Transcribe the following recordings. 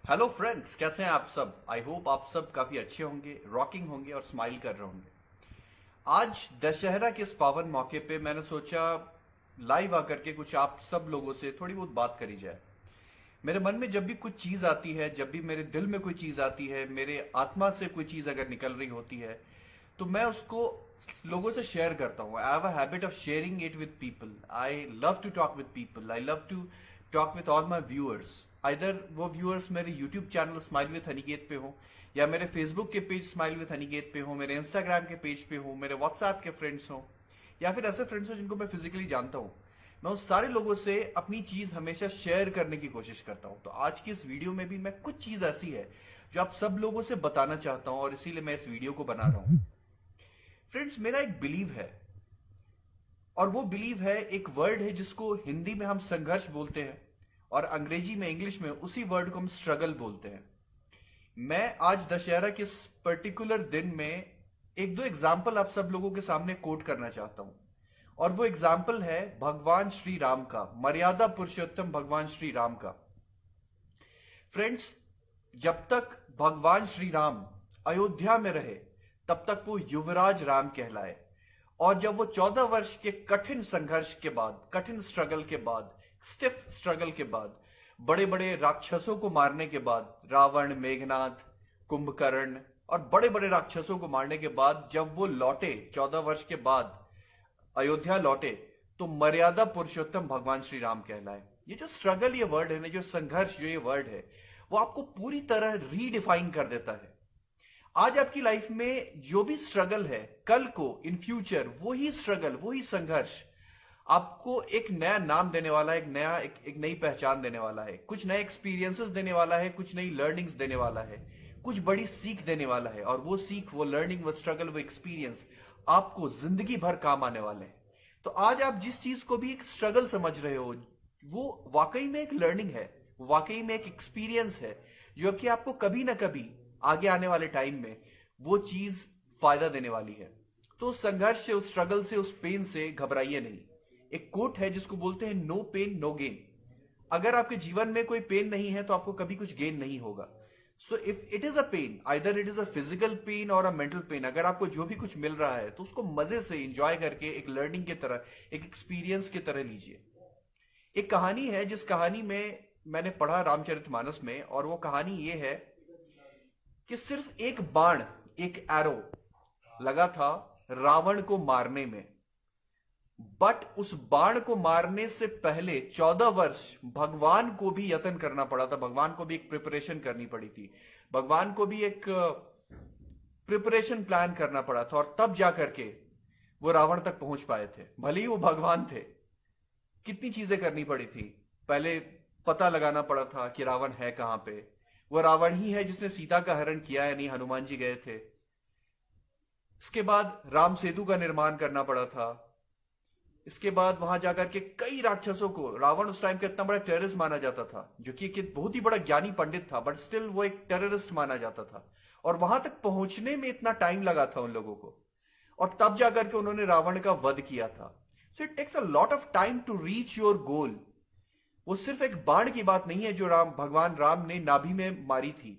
Hello friends, कैसे हैं आप सब। आई होप आप सब काफी अच्छे होंगे, रॉकिंग होंगे और स्माइल कर रहे होंगे। आज दशहरा के इस पावन मौके पे मैंने सोचा लाइव आकर के कुछ आप सब लोगों से थोड़ी बहुत बात करी जाए। मेरे मन में जब भी कुछ चीज आती है, जब भी मेरे दिल में कोई चीज आती है, मेरे आत्मा से कोई चीज अगर निकल रही होती है, तो मैं उसको लोगों से शेयर करता हूँ। I have a habit of sharing it with people. I love to talk with people. I love to talk with all my viewers. Either वो व्यूअर्स मेरे YouTube channel smile with Aniket पे हो, या मेरे फेसबुक के page smile with Aniket पे हो, मेरे इंस्टाग्राम के पेज पे हो, मेरे व्हाट्सएप के फ्रेंड्स हो, या फिर ऐसे फ्रेंड्स हो जिनको मैं फिजिकली जानता हूँ। मैं उस सारे लोगों से अपनी चीज हमेशा शेयर करने की कोशिश करता हूं। तो आज की इस वीडियो में भी मैं कुछ चीज ऐसी है जो आप सब लोगों से बताना चाहता हूं, और इसीलिए मैं इस वीडियो को बना रहा हूं। फ्रेंड्स, मेरा एक बिलीव है, और वो बिलीव है, एक वर्ड है जिसको हिंदी में हम संघर्ष बोलते हैं, और अंग्रेजी में, इंग्लिश में उसी वर्ड को हम स्ट्रगल बोलते हैं। मैं आज दशहरा के इस पर्टिकुलर दिन में एक दो एग्जाम्पल आप सब लोगों के सामने कोट करना चाहता हूं। और वो एग्जाम्पल है भगवान श्री राम का, मर्यादा पुरुषोत्तम भगवान श्री राम का। फ्रेंड्स, जब तक भगवान श्री राम अयोध्या में रहे, तब तक वो युवराज राम कहलाए। और जब वो 14 वर्ष के कठिन संघर्ष के बाद, कठिन स्ट्रगल के बाद, स्टिफ स्ट्रगल के बाद, बड़े बड़े राक्षसों को मारने के बाद, रावण, मेघनाथ, कुंभकर्ण और बड़े बड़े राक्षसों को मारने के बाद, जब वो लौटे 14 वर्ष के बाद, अयोध्या लौटे, तो मर्यादा पुरुषोत्तम भगवान श्री राम कहलाए। ये जो स्ट्रगल ये वर्ड है ना, जो संघर्ष जो ये वर्ड है, वो आपको पूरी तरह रीडिफाइन कर देता है। आज आपकी लाइफ में जो भी स्ट्रगल है, कल को इन फ्यूचर वही स्ट्रगल, वही संघर्ष आपको एक नया नाम देने वाला है, एक नई पहचान देने वाला है, कुछ नए एक्सपीरियंसेस देने वाला है, कुछ नई लर्निंग्स देने वाला है, कुछ बड़ी सीख देने वाला है। और वो सीख, वो लर्निंग, वो स्ट्रगल, वो एक्सपीरियंस आपको जिंदगी भर काम आने वाले हैं। तो आज आप जिस चीज को भी एक स्ट्रगल समझ रहे हो, वो वाकई में एक लर्निंग है, वाकई में एक एक्सपीरियंस है, जो कि आपको कभी ना कभी आगे आने वाले टाइम में वो चीज फायदा देने वाली है। तो उस संघर्ष से, उस स्ट्रगल से, उस पेन से घबराइए नहीं। एक कोट है जिसको बोलते हैं, नो पेन नो गेन। अगर आपके जीवन में कोई पेन नहीं है तो आपको कभी कुछ गेन नहीं होगा। So if it is a pain, either it is a physical pain और अ मेंटल पेन, अगर आपको जो भी कुछ मिल रहा है तो उसको मजे से इंजॉय करके, एक लर्निंग की तरह, एक एक्सपीरियंस की तरह लीजिए। एक कहानी है जिस कहानी में मैंने पढ़ा रामचरितमानस में, और वो कहानी ये है कि सिर्फ एक बाण, एक एरो लगा था रावण को मारने में। बट उस बाण को मारने से पहले 14 वर्ष भगवान को भी यत्न करना पड़ा था, भगवान को भी एक प्रिपरेशन करनी पड़ी थी, भगवान को भी एक प्रिपरेशन प्लान करना पड़ा था, और तब जाकर के वो रावण तक पहुंच पाए थे। भले ही वो भगवान थे, कितनी चीजें करनी पड़ी थी। पहले पता लगाना पड़ा था कि रावण है कहां पे। वो रावण ही है जिसने सीता का हरण किया है, नहीं हनुमान जी गए थे। इसके बाद राम सेतु का निर्माण करना पड़ा था। इसके बाद वहां जाकर के कई राक्षसों को, रावण उस टाइम का इतना बड़ा टेररिस्ट माना जाता था, जो कि एक बहुत ही बड़ा ज्ञानी पंडित था, बट स्टिल वो एक टेररिस्ट माना जाता था। और वहां तक पहुंचने में इतना टाइम लगा था उन लोगों को, और तब जाकर के उन्होंने रावण का वध किया था। So it takes a lot of time to reach your goal. वो सिर्फ एक बाण की बात नहीं है जो भगवान राम ने नाभि में मारी थी।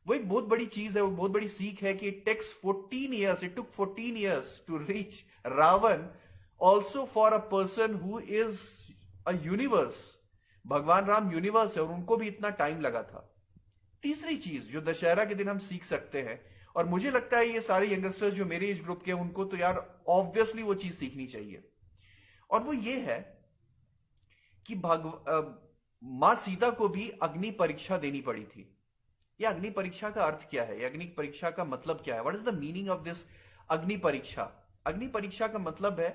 वो एक बहुत बड़ी चीज है, वो बहुत बड़ी सीख है कि it takes 14 years, it took 14 years to reach Ravan, also for a person who is a universe. भगवान राम यूनिवर्स है, और उनको भी इतना टाइम लगा था। तीसरी चीज जो दशहरा के दिन हम सीख सकते हैं, और मुझे लगता है ये सारे यंगस्टर्स जो मेरे एज ग्रुप के हैं, उनको तो यार ऑब्वियसली वो चीज सीखनी चाहिए, और वो ये है कि मां सीता को भी अग्नि परीक्षा देनी पड़ी थी। यह अग्नि परीक्षा का अर्थ क्या है, यह अग्नि परीक्षा का मतलब क्या है, what is the meaning of this अग्नि परीक्षा। अग्नि परीक्षा का मतलब है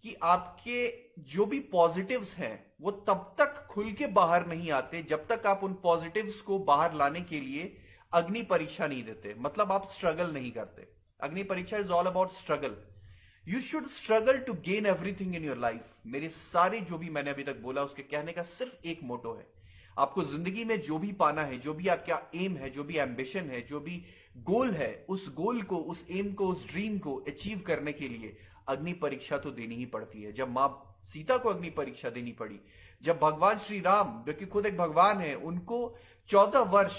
कि आपके जो भी पॉजिटिव्स हैं वो तब तक खुल के बाहर नहीं आते जब तक आप उन पॉजिटिव्स को बाहर लाने के लिए अग्नि परीक्षा नहीं देते, मतलब आप स्ट्रगल नहीं करते। अग्नि परीक्षा is all about struggle. You should struggle to gain everything in your life. मेरे सारे जो भी मैंने अभी तक बोला, उसके कहने का सिर्फ एक मोटो है, आपको जिंदगी में जो भी पाना है, जो भी आपका एम है, जो भी एम्बिशन है, जो भी गोल है, उस गोल को, उस एम को, उस ड्रीम को अचीव करने के लिए अग्नि परीक्षा तो देनी ही पड़ती है। जब मां सीता को अग्नि परीक्षा देनी पड़ी। जब भगवान श्री राम, जो कि खुद एक भगवान है, उनको 14 वर्ष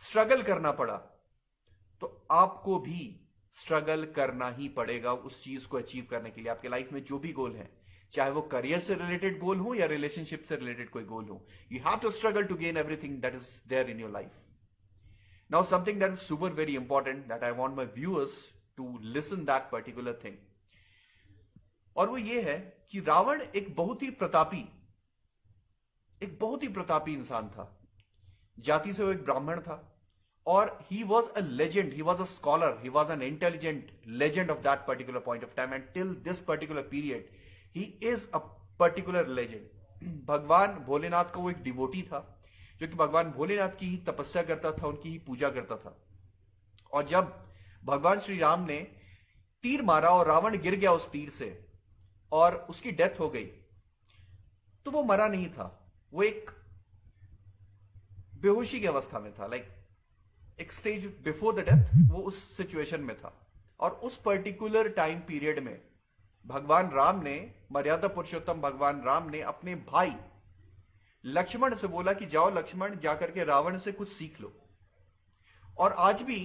स्ट्रगल करना पड़ा, तो आपको भी स्ट्रगल करना ही पड़ेगा उस चीज को अचीव करने के लिए। आपके लाइफ में जो भी गोल है, चाहे वो करियर से रिलेटेड गोल हो या रिलेशनशिप से रिलेटेड कोई गोल हो, you have to struggle to gain everything that is there in your life. Now something that is super very important that I want my viewers to listen that particular thing, और वो ये है कि रावण एक बहुत ही प्रतापी इंसान था। जाति से वो एक ब्राह्मण था, और he was a legend, he was a scholar, he was an intelligent legend of that particular point of time, and till this particular period he is a particular legend. भगवान भोलेनाथ का वो एक डिवोटी था, जो कि भगवान भोलेनाथ की ही तपस्या करता था, उनकी ही पूजा करता था। और जब भगवान श्री राम ने तीर मारा और रावण गिर गया उस तीर से और उसकी डेथ हो गई, तो वो मरा नहीं था, वो एक बेहोशी की अवस्था में था, लाइक एक स्टेज बिफोर द डेथ वो उस सिचुएशन में था। और उस पर्टिकुलर टाइम पीरियड में भगवान राम ने, मर्यादा पुरुषोत्तम भगवान राम ने अपने भाई लक्ष्मण से बोला कि जाओ लक्ष्मण, जाकर के रावण से कुछ सीख लो। और आज भी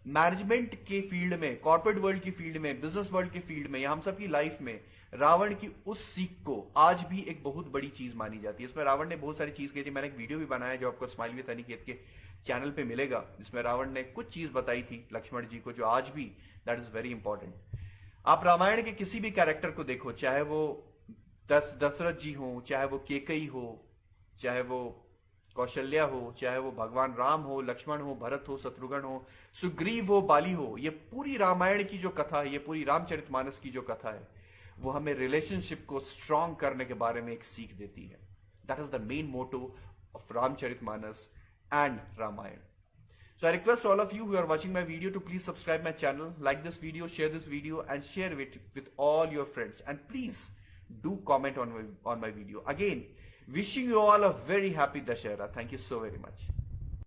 मैनेजमेंट के फील्ड में, कॉर्पोरेट वर्ल्ड की फील्ड में, बिजनेस वर्ल्ड की फील्ड में, या हम सबकी लाइफ में रावण की उस सीख को आज भी एक बहुत बड़ी चीज मानी जाती है। इसमें रावण ने बहुत सारी चीज कही थी, मैंने एक वीडियो भी बनाया जो आपको स्माइल विद अनिकेत के चैनल पे मिलेगा, जिसमें रावण ने कुछ चीज बताई थी लक्ष्मण जी को, जो आज भी दैट इज वेरी इंपॉर्टेंट। आप रामायण के किसी भी कैरेक्टर को देखो, चाहे वो दशरथ जी हो, चाहे वो केकई हो, चाहे वो कौशल्या हो, चाहे वो भगवान राम हो, लक्ष्मण हो, भरत हो, शत्रुघ्न हो, सुग्रीव हो, बाली हो, ये पूरी रामायण की जो कथा है, ये पूरी रामचरितमानस की जो कथा है, वो हमें रिलेशनशिप को स्ट्रांग करने के बारे में एक सीख देती है। That is the main motto of Ramcharitmanas and Ramayan. So I request all of you who are watching my video to please subscribe my channel, like this video, share this video, and share it with all your friends. And please do comment on my video. Again, wishing you all a very happy Dashera. Thank you so very much.